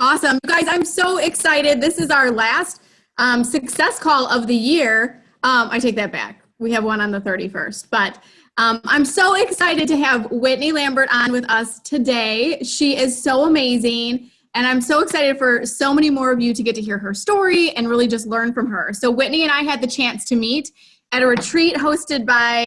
Awesome. Guys, I'm so excited. This is our last success call of the year. I take that back. We have one on the 31st, but I'm so excited to have Whitney Lambert on with us today. She is so amazing, and I'm so excited for so many more of you to get to hear her story and really just learn from her. So Whitney and I had the chance to meet at a retreat hosted by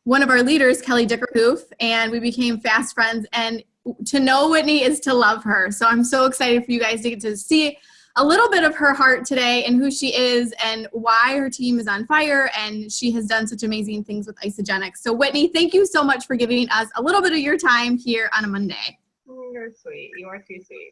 one of our leaders, Kelly Dickerhoof, and we became fast friends. And to know Whitney is to love her. So I'm so excited for you guys to get to see a little bit of her heart today and who she is and why her team is on fire. And she has done such amazing things with Isagenix. So Whitney, thank you so much for giving us a little bit of your time here on a Monday. You're sweet. You are too sweet.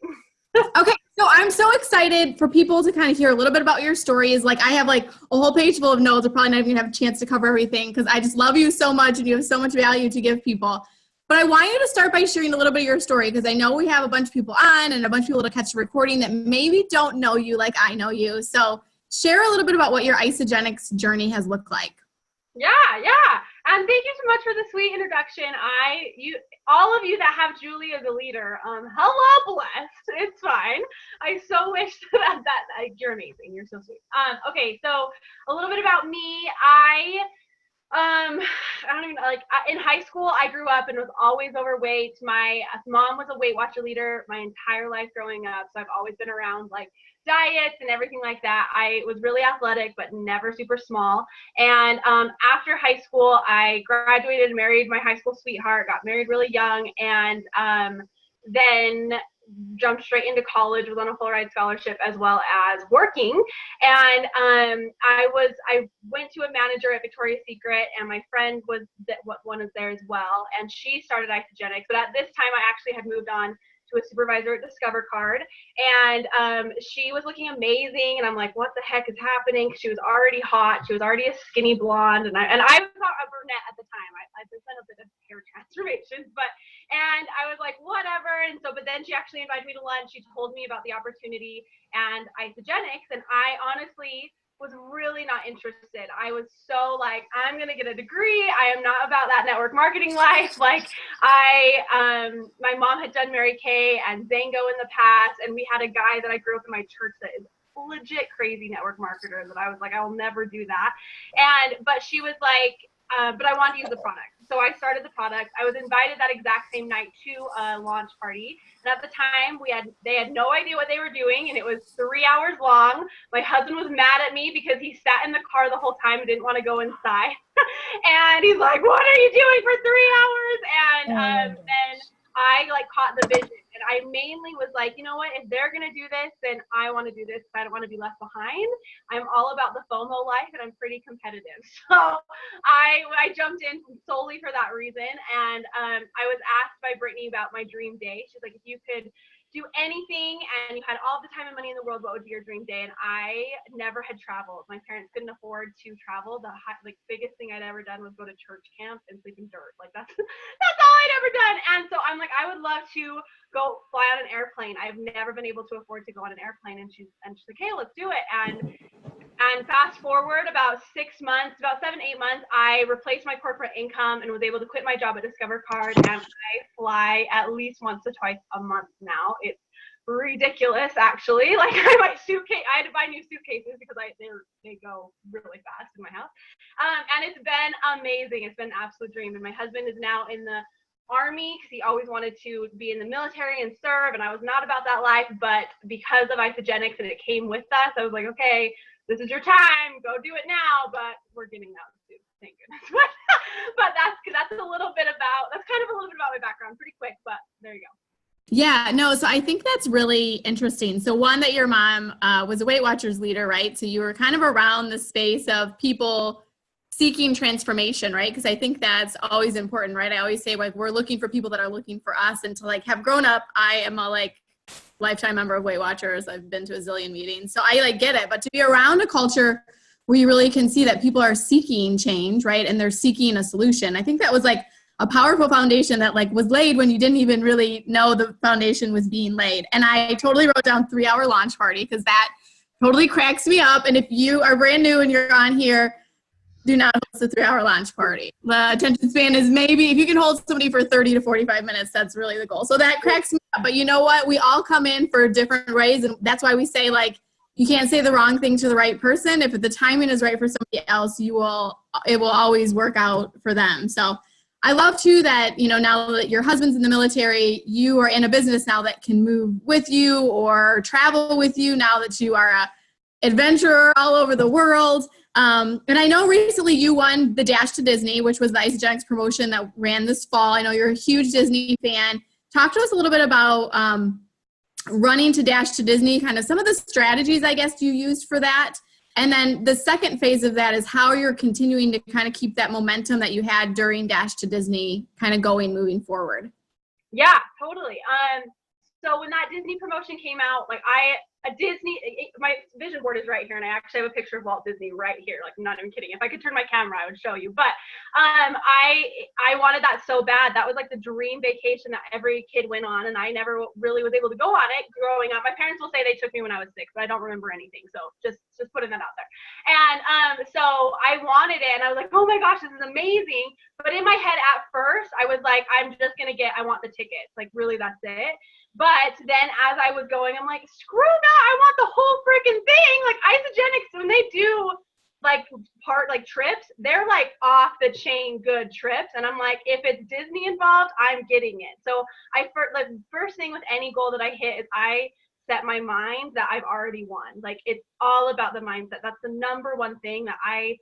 Okay, so I'm so excited for people to kind of hear a little bit about your stories. Like I have like a whole page full of notes. I'm probably not even gonna have a chance to cover everything because I just love you so much and you have so much value to give people. But I want you to start by sharing a little bit of your story because I know we have a bunch of people on and a bunch of people to catch the recording that maybe don't know you like I know you. So share a little bit about what your Isagenix journey has looked like. Yeah. And thank you so much for the sweet introduction. All of you that have Julie as a leader, hello, blessed. It's fine. I so wish that you're amazing. You're so sweet. Okay, so a little bit about me. In high school, I grew up and was always overweight. My mom was a Weight Watcher leader my entire life growing up. So I've always been around like diets and everything like that. I was really athletic, but never super small. And after high school, I graduated and married my high school sweetheart, got married really young, and then jumped straight into college, was on a full ride scholarship as well as working. And I went to a manager at Victoria's Secret, and my friend was one is there as well, and she started Isagenix. But at this time, I actually had moved on to a supervisor at Discover Card, and she was looking amazing, and I'm like, what the heck is happening? She was already hot. She was already a skinny blonde, and I thought a brunette at the time. I've been a bit of hair transformations, and I was like, whatever. And so, but then she actually invited me to lunch. She told me about the opportunity and Isagenix, and I honestly was really not interested. I was so like, I'm gonna get a degree. I am not about that network marketing life. Like my mom had done Mary Kay and Zango in the past, and we had a guy that I grew up in my church that is legit crazy network marketer that I was like, I will never do that. But she was like, but I wanted to use the product. So I started the product. I was invited that exact same night to a launch party. And at the time, they had no idea what they were doing, and it was 3 hours long. My husband was mad at me because he sat in the car the whole time and didn't want to go inside. And he's like, what are you doing for 3 hours? And then I caught the vision. And I mainly was like, you know what, if they're going to do this, then I want to do this because I don't want to be left behind. I'm all about the FOMO life, and I'm pretty competitive. So I jumped in solely for that reason. And I was asked by Brittany about my dream day. She's like, if you could do anything and you had all the time and money in the world, what would be your dream day? And I never had traveled. My parents couldn't afford to travel. The biggest thing I'd ever done was go to church camp and sleep in dirt. Like that's all I'd ever done. And so I'm like, I would love to go fly on an airplane. I've never been able to afford to go on an airplane. And she's like, hey, let's do it. And fast forward about 7, 8 months, I replaced my corporate income and was able to quit my job at Discover Card, and I fly at least once or twice a month now. It's ridiculous, actually. Like I had to buy new suitcases because they go really fast in my house. And it's been amazing. It's been an absolute dream. And my husband is now in the Army because he always wanted to be in the military and serve, and I was not about that life. But because of Isagenix and it came with us, I was like, okay, this is your time, go do it now. But we're getting that soon, thank goodness. But that's kind of a little bit about my background, pretty quick, but there you go. Yeah, no, so I think that's really interesting. So one, that your mom was a Weight Watchers leader, right? So you were kind of around the space of people seeking transformation, right? Because I think that's always important, right? I always say we're looking for people that are looking for us, and to have grown up, I am a lifetime member of Weight Watchers. I've been to a zillion meetings, so I get it. But to be around a culture where you really can see that people are seeking change, right? And they're seeking a solution. I think that was a powerful foundation that was laid when you didn't even really know the foundation was being laid. And I totally wrote down 3-hour launch party because that totally cracks me up. And if you are brand new and you're on here, do not host a 3-hour launch party. The attention span is maybe, if you can hold somebody for 30 to 45 minutes, that's really the goal. So that cracks me up. But you know what? We all come in for different ways. And that's why we say, like, you can't say the wrong thing to the right person. If the timing is right for somebody else, it will always work out for them. So I love too that, you know, now that your husband's in the military, you are in a business now that can move with you or travel with you now that you are a adventurer all over the world. And I know recently you won the Dash to Disney, which was the Isagenix promotion that ran this fall. I know you're a huge Disney fan. Talk to us a little bit about running to Dash to Disney, kind of some of the strategies, I guess, you used for that. And then the second phase of that is how you're continuing to kind of keep that momentum that you had during Dash to Disney kind of going moving forward. Yeah, totally. So when that Disney promotion came out, like my vision board is right here, and I actually have a picture of Walt Disney right here. Like, I'm not even kidding. If I could turn my camera, I would show you. But I wanted that so bad. That was like the dream vacation that every kid went on, and I never really was able to go on it growing up. My parents will say they took me when I was 6, but I don't remember anything. So just putting that out there. And so I wanted it, and I was like, oh my gosh, this is amazing. But in my head at first, I was like, I want the tickets. Like, really, that's it. But then as I was going, I'm like, screw that, I want the whole freaking thing. Like, Isagenix, when they do like trips, they're like off the chain good trips. And I'm like, if it's Disney involved, I'm getting it. So first thing with any goal that I hit is I set my mind that I've already won. Like, it's all about the mindset. That's the number one thing that I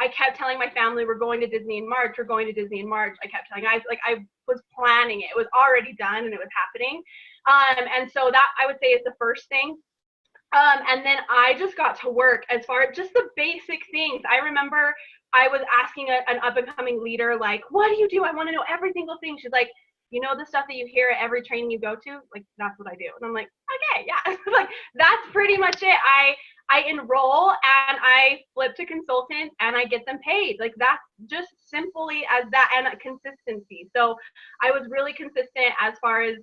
kept telling my family, we're going to Disney in March. We're going to Disney in March. I kept telling guys, like, I was planning it. It was already done and it was happening. And so that I would say is the first thing. And then I just got to work as far as just the basic things. I remember I was asking an up and coming leader, like, what do you do? I want to know every single thing. She's like, you know, the stuff that you hear at every training you go to, like, that's what I do. And I'm like, okay, yeah. Like, that's pretty much it. I enroll and I flip to consultant and I get them paid. Like, that's just simply as that, and consistency. So I was really consistent as far as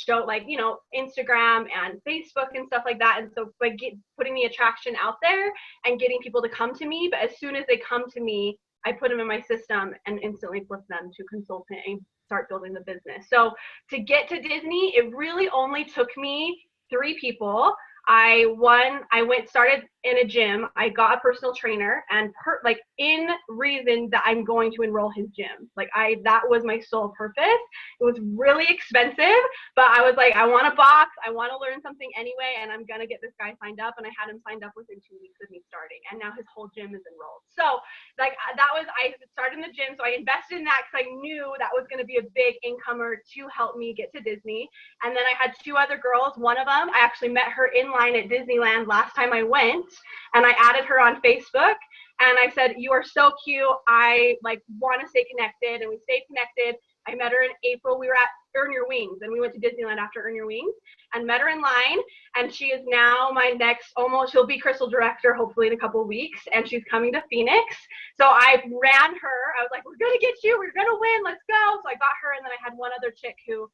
Instagram and Facebook and stuff like that. And so by putting the attraction out there and getting people to come to me, but as soon as they come to me, I put them in my system and instantly flip them to consultant and start building the business. So to get to Disney, it really only took me 3 people. I started in a gym. I got a personal trainer, and in reason that I'm going to enroll his gym. That was my sole purpose. It was really expensive, but I was like, I want to box. I want to learn something anyway, and I'm going to get this guy signed up. And I had him signed up within 2 weeks of me starting, and now his whole gym is enrolled. So I started in the gym. So I invested in that because I knew that was going to be a big incomer to help me get to Disney. And then I had 2 other girls. One of them, I actually met her in line at Disneyland last time I went, and I added her on Facebook, and I said, you are so cute. I want to stay connected, and we stayed connected. I met her in April. We were at Earn Your Wings, and we went to Disneyland after Earn Your Wings and met her in line. And she is now my she'll be Crystal Director, hopefully in a couple of weeks. And she's coming to Phoenix. So I ran her. I was like, we're going to get you. We're going to win. Let's go. So I got her. And then I had one other chick who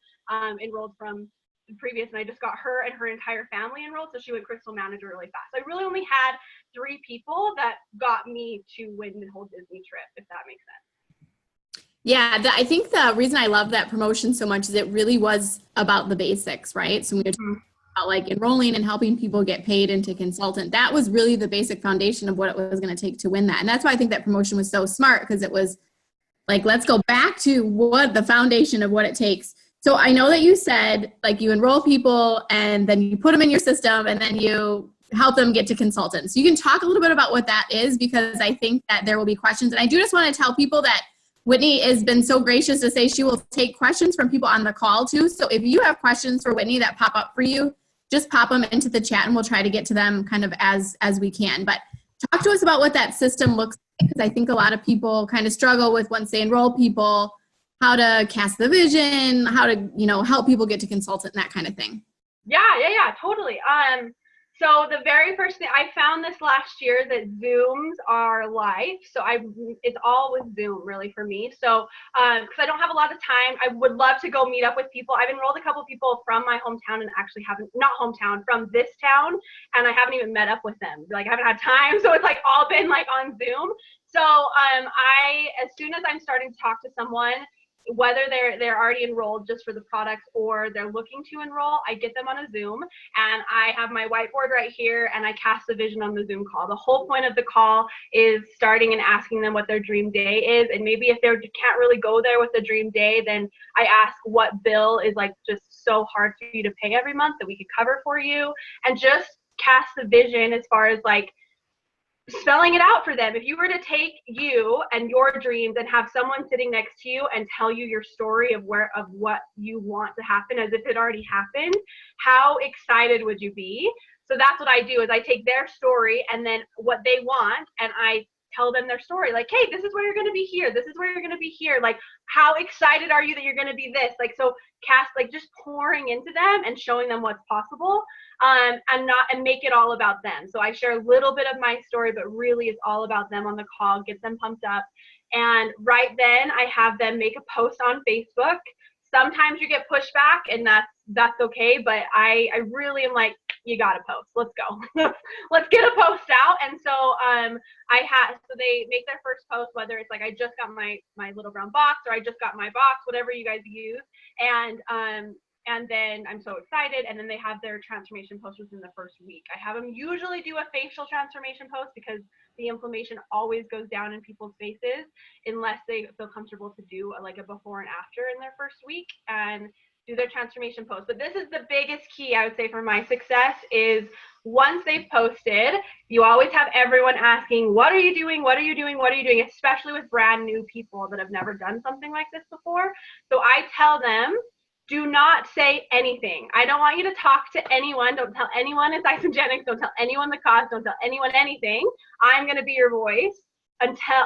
enrolled from the previous, and I just got her and her entire family enrolled. So she went Crystal Manager really fast. So I really only had 3 people that got me to win the whole Disney trip, if that makes sense. Yeah, I think the reason I love that promotion so much is it really was about the basics, right? So when you're talking about enrolling and helping people get paid into consultant, that was really the basic foundation of what it was going to take to win that. And that's why I think that promotion was so smart, because it was let's go back to what the foundation of what it takes. So I know that you said you enroll people and then you put them in your system and then you help them get to consultants. So you can talk a little bit about what that is, because I think that there will be questions. And I do just want to tell people that Whitney has been so gracious to say she will take questions from people on the call too. So if you have questions for Whitney that pop up for you, just pop them into the chat and we'll try to get to them kind of as we can. But talk to us about what that system looks like, because I think a lot of people kind of struggle with, once they enroll people, how to cast the vision, how to, help people get to consultant and that kind of thing. Yeah, totally. So the very first thing I found this last year that Zooms are life. So it's all with Zoom really for me. So because I don't have a lot of time, I would love to go meet up with people. I've enrolled a couple people from my hometown and actually haven't, not hometown, from this town, and I haven't even met up with them. Like I haven't had time. So it's like all been like on Zoom. So as soon as I'm starting to talk to someone, whether they're already enrolled just for the products or they're looking to enroll, I get them on a Zoom, and I have my whiteboard right here, and I cast the vision on the Zoom call. The whole point of the call is starting and asking them what their dream day is, and maybe if they can't really go there with the dream day, then I ask what bill is like just so hard for you to pay every month that we could cover for you, and just cast the vision as far as like spelling it out for them. If you were to take you and your dreams and have someone sitting next to you and tell you your story of what you want to happen as if it already happened, how excited would you be? So that's what I do, is I take their story and then what they want, and I tell them their story, like, hey, this is where you're going to be here, this is where you're going to be here, like how excited are you that you're going to be this, like, so cast, like, just pouring into them and showing them what's possible, and make it all about them. So I share a little bit of my story, but really it's all about them on the call, get them pumped up. And right then I have them make a post on Facebook. Sometimes you get pushback, and that's okay, but I really am like, you gotta post, let's go. Let's get a post out. And so so they make their first post, whether it's like I just got my little brown box, or I just got my box, whatever you guys use, and then I'm so excited, and then they have their transformation post within the first week. I have them usually do a facial transformation post because the inflammation always goes down in people's faces unless they feel comfortable to do like a before and after in their first week and do their transformation post. But this is the biggest key, I would say, for my success, is once they've posted, you always have everyone asking, what are you doing? What are you doing? What are you doing? Especially with brand new people that have never done something like this before. So I tell them, do not say anything. I don't want you to talk to anyone. Don't tell anyone it's isogenics. Don't tell anyone the cost. Don't tell anyone anything. I'm going to be your voice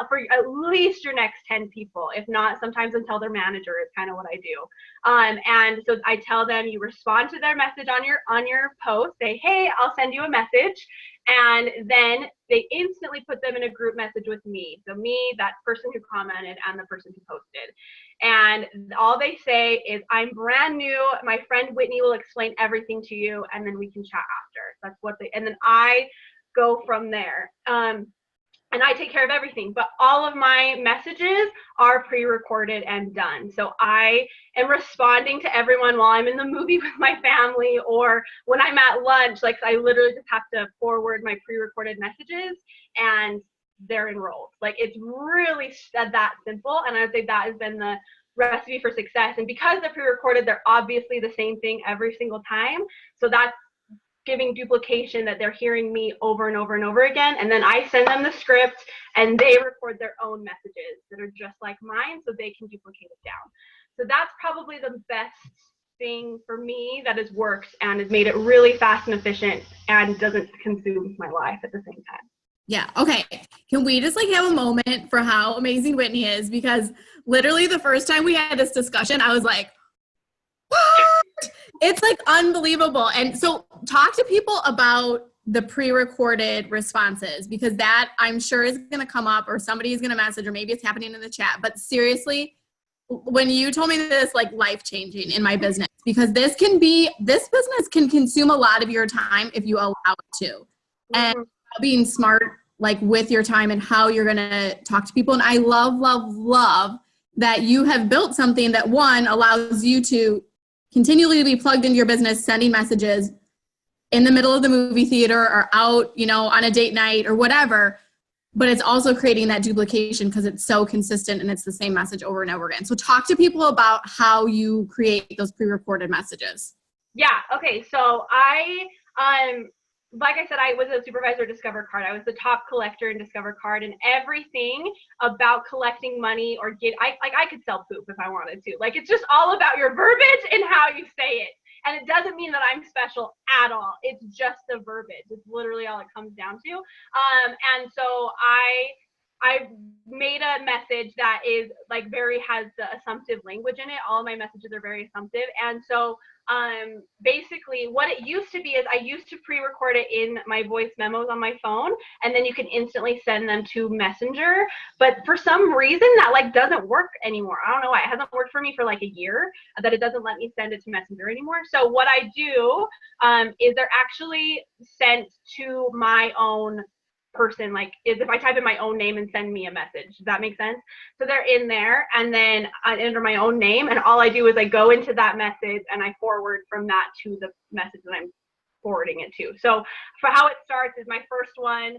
for at least your next 10 people. If not, sometimes until their manager is kind of what I do. And so I tell them, you respond to their message on your post, say, hey, I'll send you a message. And then they instantly put them in a group message with me. So me, that person who commented, and the person who posted. And all they say is, I'm brand new. My friend Whitney will explain everything to you, and then we can chat after. That's what and then I go from there. And I take care of everything, but all of my messages are pre-recorded and done. So I am responding to everyone while I'm in the movie with my family, or when I'm at lunch. Like, I literally just have to forward my pre-recorded messages and they're enrolled. Like, it's really that simple. And I would say that has been the recipe for success. And because they're pre-recorded, they're obviously the same thing every single time. So that's giving duplication, that they're hearing me over and over and over again. And then I send them the script and they record their own messages that are just like mine, so they can duplicate it down. So that's probably the best thing for me that has worked and has made it really fast and efficient and doesn't consume my life at the same time. Yeah. Okay. Can we just like have a moment for how amazing Whitney is? Because literally the first time we had this discussion, I was like, what? It's like unbelievable. And so talk to people about the pre-recorded responses, because that I'm sure is going to come up, or somebody is going to message, or maybe it's happening in the chat. But seriously, when you told me this, like, life-changing in my business, because this business can consume a lot of your time if you allow it to. And being smart, like, with your time and how you're going to talk to people. And I love that you have built something that, one, allows you to continually be plugged into your business, sending messages in the middle of the movie theater or out, on a date night or whatever, but it's also creating that duplication because it's so consistent and it's the same message over and over again. So talk to people about how you create those pre-recorded messages. Yeah. Okay. So like I said, I was a supervisor at Discover Card. I was the top collector in Discover Card, and everything about collecting money or I could sell poop if I wanted to. Like, it's just all about your verbiage and how you say it. And it doesn't mean that I'm special at all. It's just the verbiage. It's literally all it comes down to. And so I made a message that is like has the assumptive language in it. All of my messages are very assumptive. And so basically what it used to be is I used to pre-record it in my voice memos on my phone, and then you can instantly send them to Messenger. But for some reason that like doesn't work anymore. I don't know why. It hasn't worked for me for like a year, that it doesn't let me send it to Messenger anymore. So what I do is they're actually sent to my own person, like is if I type in my own name and send me a message. Does that make sense? So they're in there, and then I enter my own name, and all I do is I go into that message and I forward from that to the message that I'm forwarding it to. So for how it starts is my first one,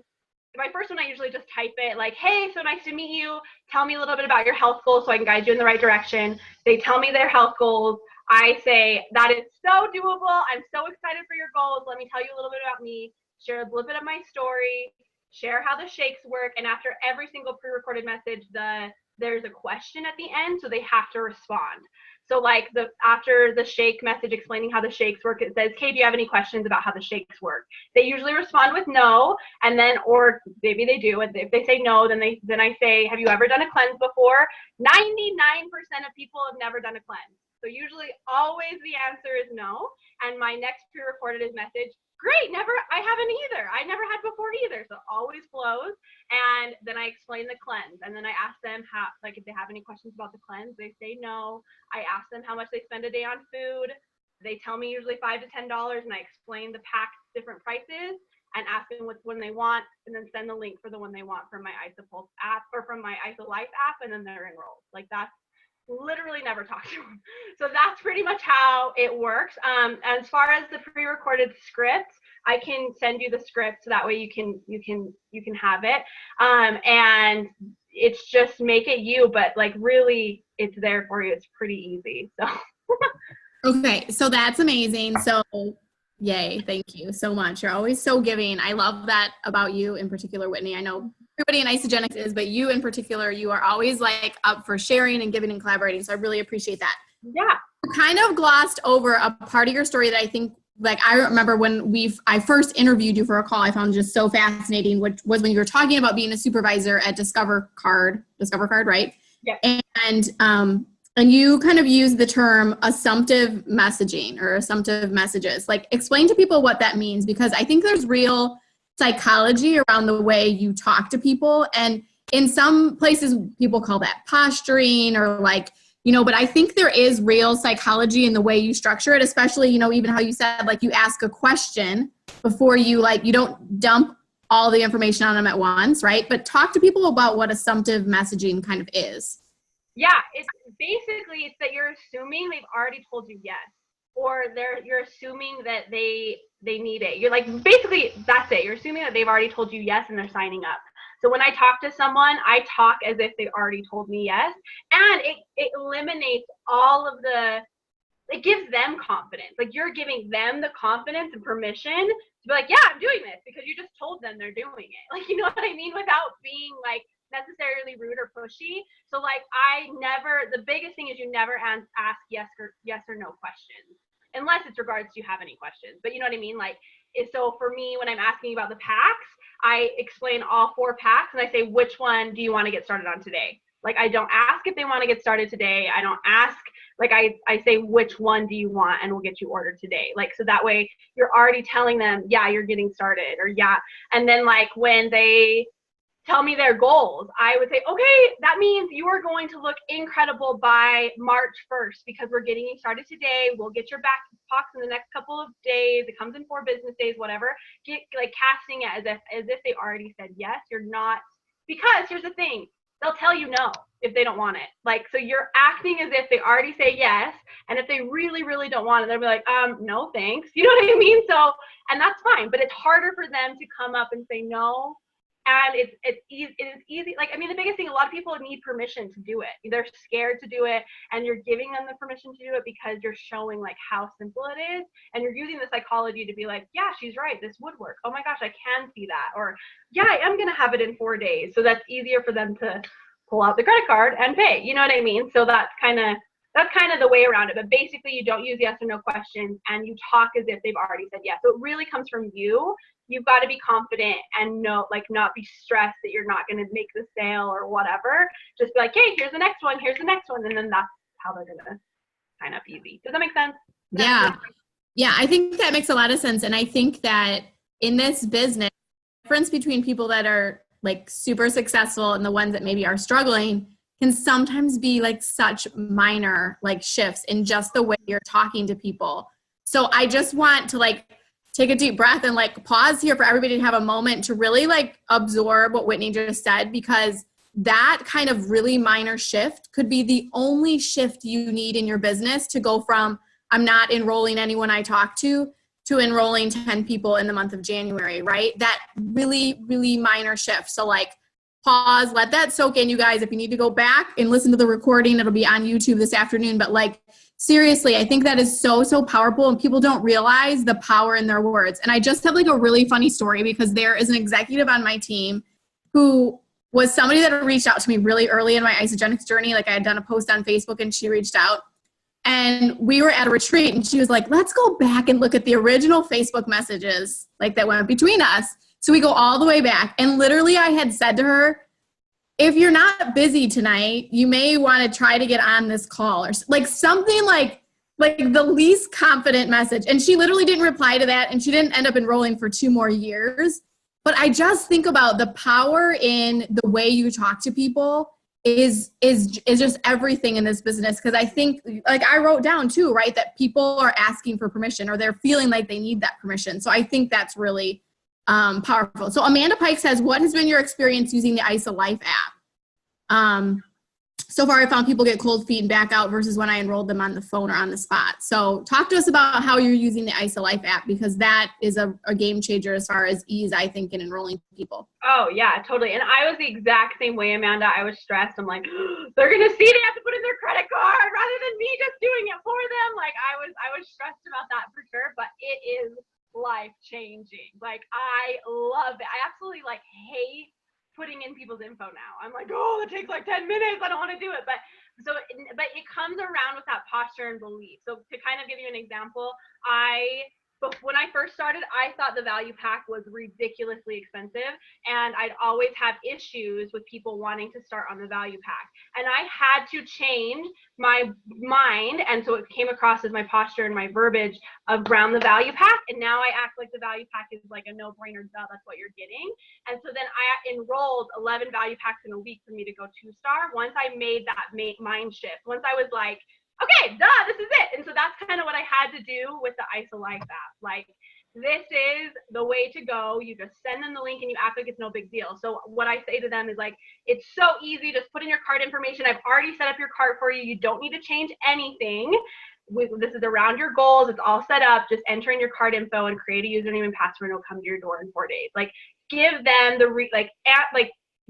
I usually just type it like, hey, so nice to meet you. Tell me a little bit about your health goals so I can guide you in the right direction. They tell me their health goals. I say, that is so doable. I'm so excited for your goals. Let me tell you a little bit about me, share a little bit of my story, share how the shakes work. And after every single pre-recorded message, there's a question at the end, so they have to respond. So like after the shake message explaining how the shakes work, it says, "Kay, do you have any questions about how the shakes work?" They usually respond with no, and then, or maybe they do. And if they say no, then I say, "Have you ever done a cleanse before?" 99% of people have never done a cleanse. So usually always the answer is no. And my next pre-recorded is message, "Great, I haven't either. I never had before either." So it always flows. And then I explain the cleanse. And then I ask them if they have any questions about the cleanse. They say no. I ask them how much they spend a day on food. They tell me usually $5 to $10, and I explain the pack's different prices and ask them which one they want, and then send the link for the one they want from my IsoPulse app or from my IsoLife app, and then they're enrolled. Like that's literally never talk to them. So that's pretty much how it works. As far as the pre-recorded scripts, I can send you the script so that way you can have it. And it's just make it you, but like really it's there for you. It's pretty easy. So Okay, so that's amazing. So yay, thank you so much. You're always so giving. I love that about you in particular, Whitney. I know everybody in Isogenics is, but you in particular, you are always like up for sharing and giving and collaborating. So I really appreciate that. yeah. You kind of glossed over a part of your story that I think, like, I remember when I first interviewed you for a call, I found just so fascinating, which was when you were talking about being a supervisor at Discover Card, right? Yeah. And you kind of use the term assumptive messaging or assumptive messages. Like, explain to people what that means, because I think there's real psychology around the way you talk to people. And in some places, people call that posturing or like, but I think there is real psychology in the way you structure it, especially, even how you said, like, you ask a question before you don't dump all the information on them at once, right? But talk to people about what assumptive messaging kind of is. Yeah, it's that you're assuming they've already told you yes, or you're assuming that they need it. You're like, basically that's it. You're assuming that they've already told you yes and they're signing up. So when I talk to someone, I talk as if they already told me yes, and it eliminates it gives them confidence. Like, you're giving them the confidence and permission to be like, yeah, I'm doing this, because you just told them they're doing it. Like, you know what I mean? Without being like necessarily rude or pushy. So like, the biggest thing is you never ask yes or no questions, unless it's regards to you have any questions. But you know what I mean? Like, so for me, when I'm asking about the packs, I explain all 4 packs and I say, which one do you want to get started on today? Like, I don't ask if they want to get started today. I don't ask, like, I say, which one do you want, and we'll get you ordered today. Like, so that way you're already telling them, yeah, you're getting started, or yeah. And then like when they tell me their goals, I would say, okay, that means you are going to look incredible by March 1st, because we're getting you started today. We'll get your back box in the next couple of days. It comes in 4 business days, whatever. Like, casting it as if they already said yes. You're not, because here's the thing, they'll tell you no if they don't want it. Like, so you're acting as if they already say yes, and if they really, really don't want it, they'll be like, no, thanks. You know what I mean? So, and that's fine, but it's harder for them to come up and say no. And it is easy. Like, I mean, the biggest thing, a lot of people need permission to do it. They're scared to do it, and you're giving them the permission to do it because you're showing like how simple it is, and you're using the psychology to be like, yeah, she's right, this would work. Oh my gosh, I can see that. Or yeah, I am gonna have it in 4 days. So that's easier for them to pull out the credit card and pay. You know what I mean? So that's kind of the way around it. But basically, you don't use yes or no questions, and you talk as if they've already said yes. So it really comes from you. You've got to be confident and not be stressed that you're not going to make the sale or whatever. Just be like, hey, here's the next one, and then that's how they're going to sign up easy. Does that make sense? Yeah. Yeah. I think that makes a lot of sense. And I think that in this business, the difference between people that are like super successful and the ones that maybe are struggling can sometimes be like such minor like shifts in just the way you're talking to people. So I just want to like take a deep breath and like pause here for everybody to have a moment to really like absorb what Whitney just said, because that kind of really minor shift could be the only shift you need in your business to go from I'm not enrolling anyone I talk to enrolling 10 people in the month of January, right? That really, really minor shift. So like pause, let that soak in, you guys. If you need to go back and listen to the recording, it'll be on YouTube this afternoon. But like, seriously, I think that is so, so powerful, and people don't realize the power in their words. And I just have like a really funny story, because there is an executive on my team who was somebody that reached out to me really early in my isogenics journey. Like I had done a post on Facebook and she reached out, and we were at a retreat and she was like, let's go back and look at the original Facebook messages like that went between us. So we go all the way back, and literally I had said to her, if you're not busy tonight, you may want to try to get on this call, or like something like the least confident message. And she literally didn't reply to that, and she didn't end up enrolling for 2 more years. But I just think about the power in the way you talk to people is just everything in this business. Because I think, like I wrote down too, right, that people are asking for permission, or they're feeling like they need that permission. So I think that's really powerful. So Amanda Pike says, what has been your experience using the ISA Life app? So far, I found people get cold feet and back out versus when I enrolled them on the phone or on the spot. So talk to us about how you're using the ISA Life app, because that is a game changer as far as ease, I think, in enrolling people. Oh yeah, totally. And I was the exact same way, Amanda. I was stressed. I'm like, they're gonna see they have to put in their credit card rather than me just doing it for them. Like I was stressed about that for sure, but it is life changing. Like I love it. I absolutely like hate putting in people's info now. I'm like, oh, it takes like 10 minutes. I don't want to do it. But it comes around with that posture and belief. So to kind of give you an example, when I first started, I thought the value pack was ridiculously expensive, and I'd always have issues with people wanting to start on the value pack. And I had to change my mind, and so it came across as my posture and my verbiage around the value pack. And now I act like the value pack is like a no-brainer, duh, that's what you're getting. And so then I enrolled 11 value packs in a week for me to go 2-star. Once I made that mind shift, once I was like, okay, duh, this is it. And so that's kind of what I had to do with the ISA Life app. Like, this is the way to go. You just send them the link and you act like it's no big deal. So what I say to them is like, it's so easy. Just put in your card information. I've already set up your cart for you. You don't need to change anything. This is around your goals. It's all set up. Just enter in your card info and create a username and password, and it'll come to your door in 4 days. Like, give them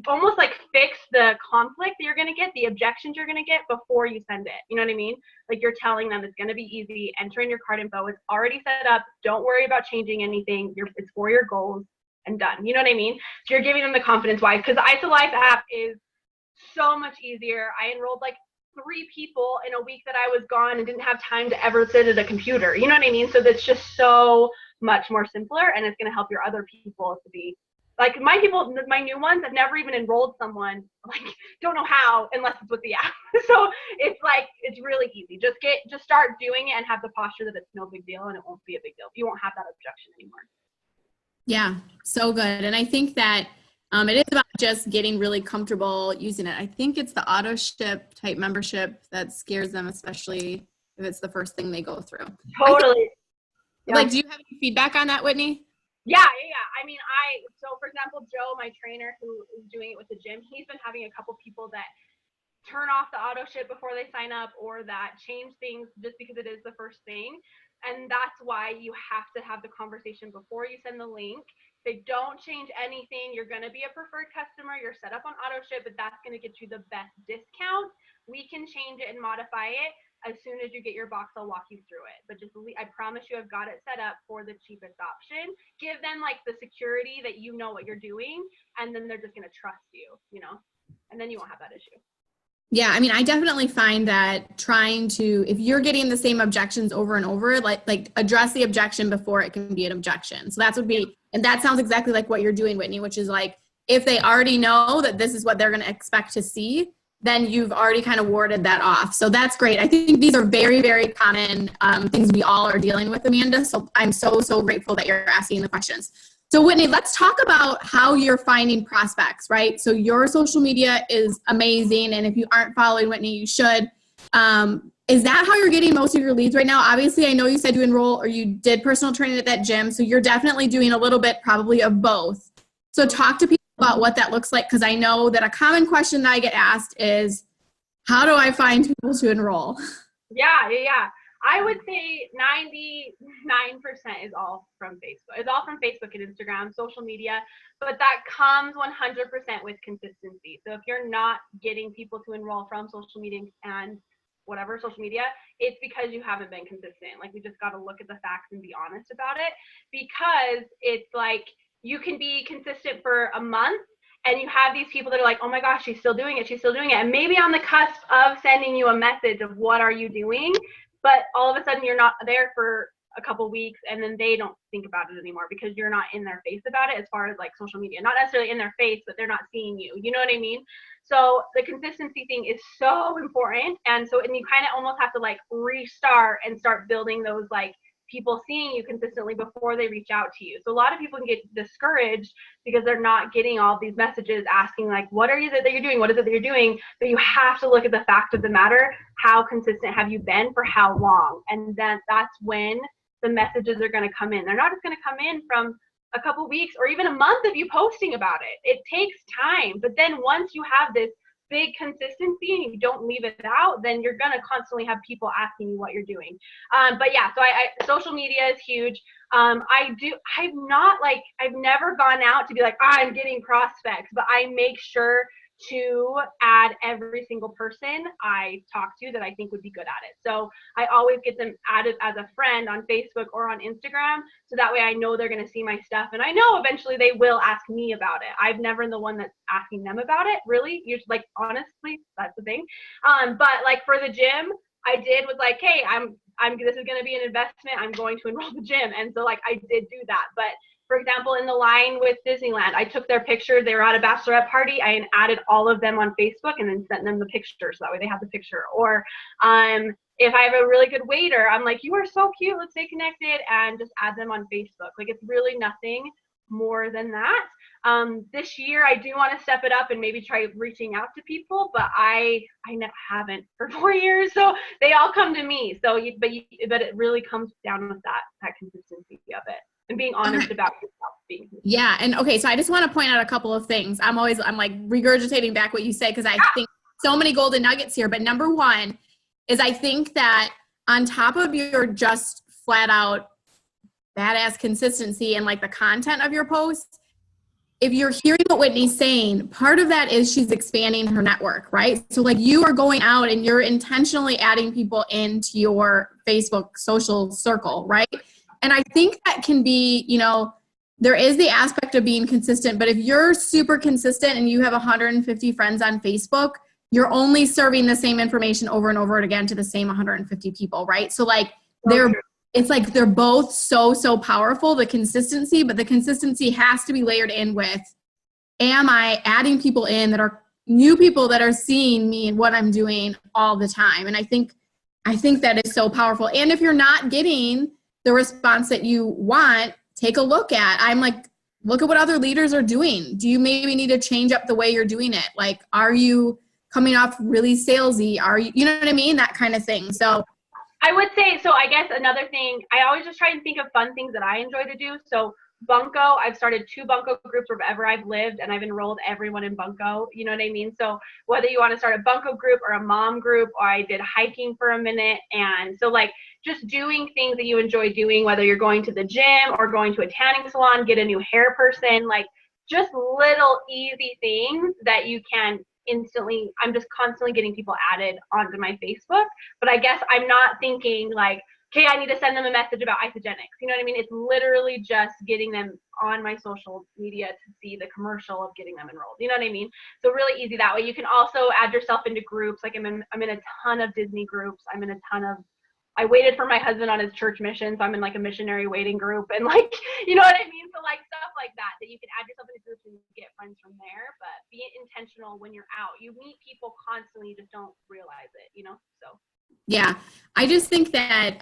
almost like fix the conflict that you're going to get, the objections you're going to get before you send it. You know what I mean? Like, you're telling them it's going to be easy. Enter in your card info. It's already set up. Don't worry about changing anything. It's for your goals and done. You know what I mean? So you're giving them the confidence. Why? Because the ISA Life app is so much easier. I enrolled like 3 people in a week that I was gone and didn't have time to ever sit at a computer. You know what I mean? So that's just so much more simpler, and it's going to help your other people to be like my new ones. I've never even enrolled someone, like, don't know how unless it's with the app. So it's like, it's really easy. Just start doing it and have the posture that it's no big deal, and it won't be a big deal. You won't have that objection anymore. Yeah, so good. And I think that it is about just getting really comfortable using it. I think it's the auto ship type membership that scares them, especially if it's the first thing they go through. Totally. Like, do you have any feedback on that, Whitney? Yeah. I mean, so for example, Joe, my trainer who is doing it with the gym, he's been having a couple people that turn off the auto ship before they sign up, or that change things just because it is the first thing. And that's why you have to have the conversation before you send the link. They don't change anything. You're going to be a preferred customer. You're set up on auto ship, but that's going to get you the best discount. We can change it and modify it. As soon as you get your box, I'll walk you through it. But I promise you, I've got it set up for the cheapest option. Give them like the security that you know what you're doing, and then they're just going to trust you, and then you won't have that issue. Yeah, I mean, I definitely find that if you're getting the same objections over and over, like address the objection before it can be an objection. So and that sounds exactly like what you're doing, Whitney, which is like, if they already know that this is what they're going to expect to see, then you've already kind of warded that off. So that's great. I think these are very, very common things we all are dealing with, Amanda. So I'm so, so grateful that you're asking the questions. So Whitney, let's talk about how you're finding prospects, right? So your social media is amazing. And if you aren't following Whitney, you should. Is that how you're getting most of your leads right now? Obviously, I know you said you enroll or you did personal training at that gym. So you're definitely doing a little bit probably of both. So talk to people about what that looks like, because I know that a common question that I get asked is, how do I find people to enroll? Yeah. I would say 99% is all from Facebook. It's all from Facebook and Instagram, social media, but that comes 100% with consistency. So if you're not getting people to enroll from social media and whatever social media, it's because you haven't been consistent. Like, we just got to look at the facts and be honest about it, because it's like, you can be consistent for a month and you have these people that are like, oh my gosh, she's still doing it. And maybe on the cusp of sending you a message of what are you doing, but all of a sudden you're not there for a couple weeks, and then they don't think about it anymore because you're not in their face about it, as far as like social media, not necessarily in their face, but they're not seeing you. You know what I mean? So the consistency thing is so important. And you kind of almost have to like restart and start building those like people seeing you consistently before they reach out to you. So a lot of people can get discouraged because they're not getting all these messages asking like, what are you that you're doing? What is it that you're doing? But you have to look at the fact of the matter. How consistent have you been for how long? And then that's when the messages are going to come in. They're not just going to come in from a couple weeks or even a month of you posting about it. It takes time. But then once you have this big consistency and you don't leave it out, then you're going to constantly have people asking you what you're doing. But yeah, so social media is huge. I've never gone out to be like, I'm getting prospects, but I make sure to add every single person I talk to that I think would be good at it. So I always get them added as a friend on Facebook or on Instagram. So that way I know they're going to see my stuff. And I know eventually they will ask me about it. I've never been the one that's asking them about it, really. You're like, honestly, that's the thing. But like for the gym, I did was like, hey, this is going to be an investment. I'm going to enroll the gym. And so like I did do that. But for example, in the line with Disneyland, I took their picture. They were at a bachelorette party. I added all of them on Facebook and then sent them the picture. So that way they have the picture. Or if I have a really good waiter, I'm like, you are so cute. Let's stay connected, and just add them on Facebook. Like, it's really nothing more than that. This year, I do want to step it up and maybe try reaching out to people, but I haven't for 4 years. So they all come to me. So, but it really comes down with that consistency of it. And being honest about yourself. Yeah. And okay, so I just want to point out a couple of things. I'm like regurgitating back what you say, because I think so many golden nuggets here. But number one is, I think that on top of your just flat out badass consistency and like the content of your posts, if you're hearing what Whitney's saying, part of that is she's expanding her network, right? So like, you are going out and you're intentionally adding people into your Facebook social circle, right? And I think that can be, there is the aspect of being consistent, but if you're super consistent and you have 150 friends on Facebook, you're only serving the same information over and over again to the same 150 people, right? So like it's like they're both so powerful, the consistency, but the consistency has to be layered in with, am I adding people in that are new people that are seeing me and what I'm doing all the time? And I think that is so powerful. And if you're not getting the response that you want, take a look at. Look at what other leaders are doing. Do you maybe need to change up the way you're doing it? Like, are you coming off really salesy? Are you know what I mean? That kind of thing. So I would say, so I guess another thing, I always just try and think of fun things that I enjoy to do. So Bunko, I've started 2 Bunko groups wherever I've lived, and I've enrolled everyone in Bunko. You know what I mean? So whether you want to start a Bunko group or a mom group, or I did hiking for a minute. And so like just doing things that you enjoy doing, whether you're going to the gym or going to a tanning salon, get a new hair person, like just little easy things that you can instantly. I'm just constantly getting people added onto my Facebook, but I guess I'm not thinking like, okay, I need to send them a message about isogenics. You know what I mean? It's literally just getting them on my social media to see the commercial of getting them enrolled. You know what I mean? So really easy that way. You can also add yourself into groups. Like I'm in a ton of Disney groups. I'm in a ton of I waited for my husband on his church mission, so I'm in like a missionary waiting group, and like, you know what I mean? So like stuff like that you can add yourself into groups and get friends from there, but be intentional when you're out. You meet people constantly, you just don't realize it, you know? So. Yeah, I just think that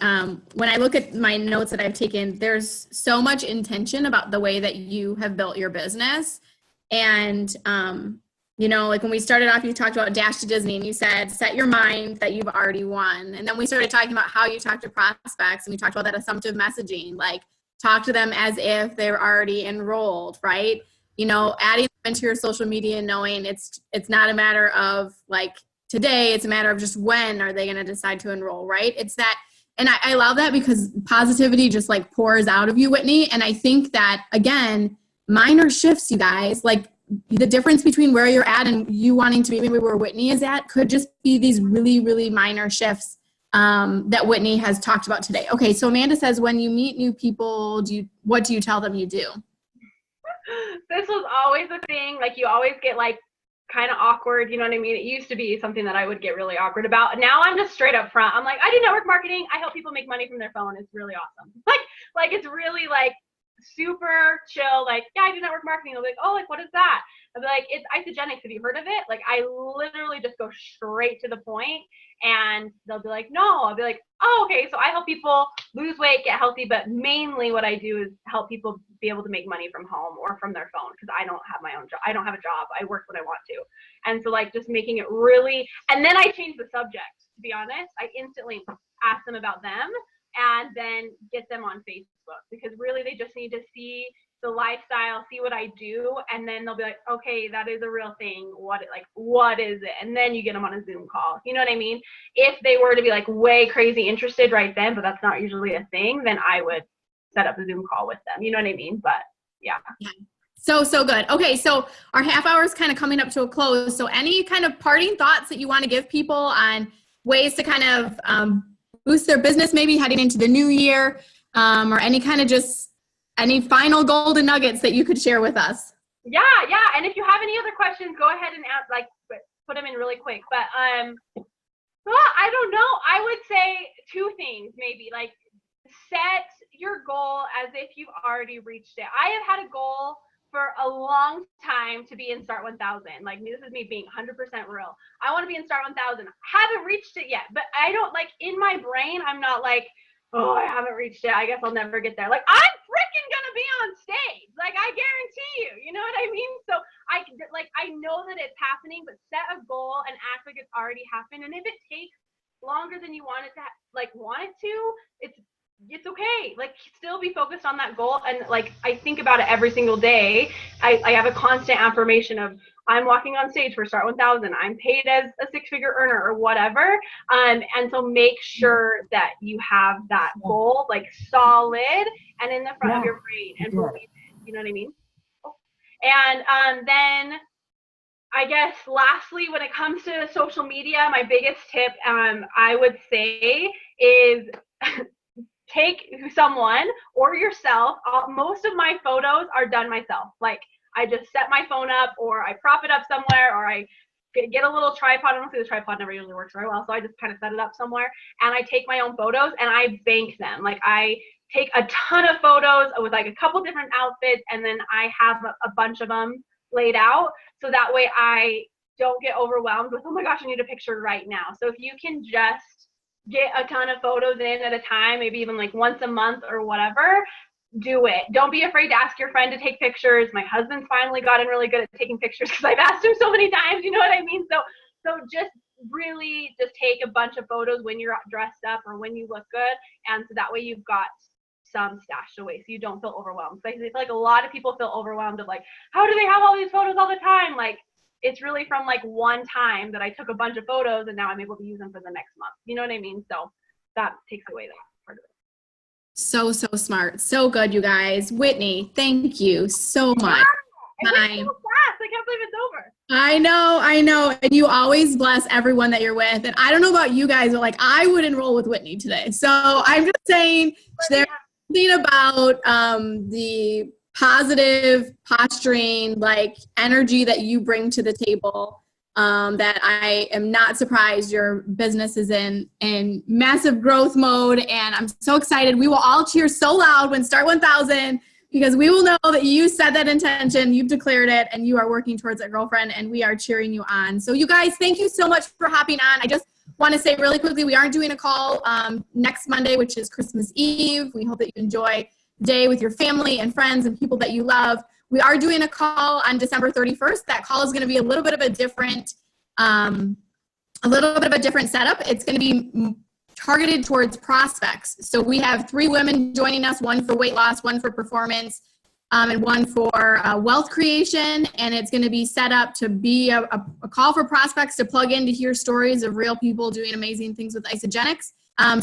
when I look at my notes that I've taken, there's so much intention about the way that you have built your business. And, you know, like when we started off, you talked about Dash to Disney and you said, set your mind that you've already won. And then we started talking about how you talk to prospects and we talked about that assumptive messaging, like talk to them as if they're already enrolled, right? You know, adding them into your social media and knowing it's not a matter of like today, it's a matter of just when are they going to decide to enroll, right? It's that, and I love that because positivity just like pours out of you, Whitney. And I think that, again, minor shifts, you guys, like the difference between where you're at and you wanting to be maybe where Whitney is at could just be these really, really minor shifts that Whitney has talked about today. Okay, so Amanda says, when you meet new people, what do you tell them you do? This was always a thing. Like you always get like kind of awkward, you know what I mean? It used to be something that I would get really awkward about. Now I'm just straight up front. I'm like, I do network marketing. I help people make money from their phone. It's really awesome. Like it's really like super chill, like, yeah, I do network marketing. They'll be like, oh, like, what is that? I'll be like, it's isogenics. Have you heard of it? Like, I literally just go straight to the point, and they'll be like, no. I'll be like, oh, okay. So I help people lose weight, get healthy, but mainly what I do is help people be able to make money from home or from their phone, because I don't have my own job. I don't have a job. I work when I want to. And so like just making it really, and then I change the subject, to be honest. I instantly ask them about them and then get them on Facebook, because really they just need to see the lifestyle, see what I do, and then they'll be like, okay, that is a real thing. What is it? And then you get them on a Zoom call. You know what I mean? If they were to be like way crazy interested right then, but that's not usually a thing, then I would set up a Zoom call with them. You know what I mean? But yeah. So good. Okay, so our half hour is kind of coming up to a close. So any kind of parting thoughts that you want to give people on ways to kind of boost their business, maybe heading into the new year, or any kind of just any final golden nuggets that you could share with us? Yeah. And if you have any other questions, go ahead and ask, like put them in really quick. But well, I don't know. I would say two things, maybe. Like, set your goal as if you've already reached it. I have had a goal for a long time to be in Start 1000. Like, this is me being 100% real. I want to be in Start 1000. Haven't reached it yet, but I don't, like, in my brain, I'm not like, oh, I haven't reached it. I guess I'll never get there. Like, I'm freaking gonna be on stage. Like, I guarantee you. You know what I mean? So I know that it's happening, but set a goal and act like it's already happened. And if it takes longer than you want it to, it's okay. Like, still be focused on that goal. And like, I think about it every single day. I have a constant affirmation of, I'm walking on stage for Start 1000. I'm paid as a 6-figure earner or whatever. And so make sure that you have that goal like solid and in the front of your brain and believe it. You know what I mean? And then I guess lastly, when it comes to social media, my biggest tip I would say is take someone or yourself. Most of my photos are done myself. Like, I just set my phone up, or I prop it up somewhere, or I get a little tripod. Honestly, the tripod never usually works very well, so I just kind of set it up somewhere, and I take my own photos and I bank them. Like, I take a ton of photos with like a couple different outfits, and then I have a bunch of them laid out, so that way I don't get overwhelmed with, oh my gosh, I need a picture right now. So if you can just get a ton of photos in at a time, maybe even like once a month or whatever, do it. Don't be afraid to ask your friend to take pictures. My husband's finally gotten really good at taking pictures because I've asked him so many times, you know what I mean? So just really just take a bunch of photos when you're dressed up or when you look good, and so that way you've got some stashed away so you don't feel overwhelmed. So I feel like a lot of people feel overwhelmed of like, how do they have all these photos all the time? Like, it's really from like one time that I took a bunch of photos and now I'm able to use them for the next month. You know what I mean? So that takes away that part of it. So smart. So good, you guys. Whitney, thank you so much. It went so fast. I can't believe it's over. I know. And you always bless everyone that you're with. And I don't know about you guys, but like, I would enroll with Whitney today. So I'm just saying there's something about the positive posturing, like energy that you bring to the table. that I am not surprised your business is in massive growth mode, and I'm so excited. We will all cheer so loud when Start 1000, because we will know that you set that intention, you've declared it, and you are working towards it, girlfriend, and we are cheering you on. So you guys, thank you so much for hopping on. I just want to say really quickly, we aren't doing a call next Monday, which is Christmas Eve. We hope that you enjoy the day with your family and friends and people that you love. We are doing a call on December 31st. That call is going to be a little bit of a different setup. It's going to be targeted towards prospects. So we have 3 women joining us, one for weight loss, one for performance, and one for wealth creation. And it's going to be set up to be a call for prospects to plug in to hear stories of real people doing amazing things with Isogenics.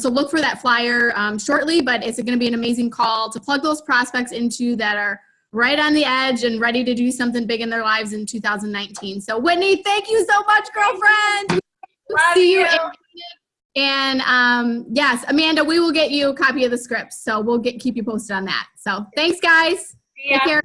So look for that flyer shortly, but it's going to be an amazing call to plug those prospects into that are right on the edge and ready to do something big in their lives in 2019. So Whitney, thank you so much, girlfriend. See you. And yes, Amanda, we will get you a copy of the script. So we'll keep you posted on that. So thanks, guys. Yeah. Take care.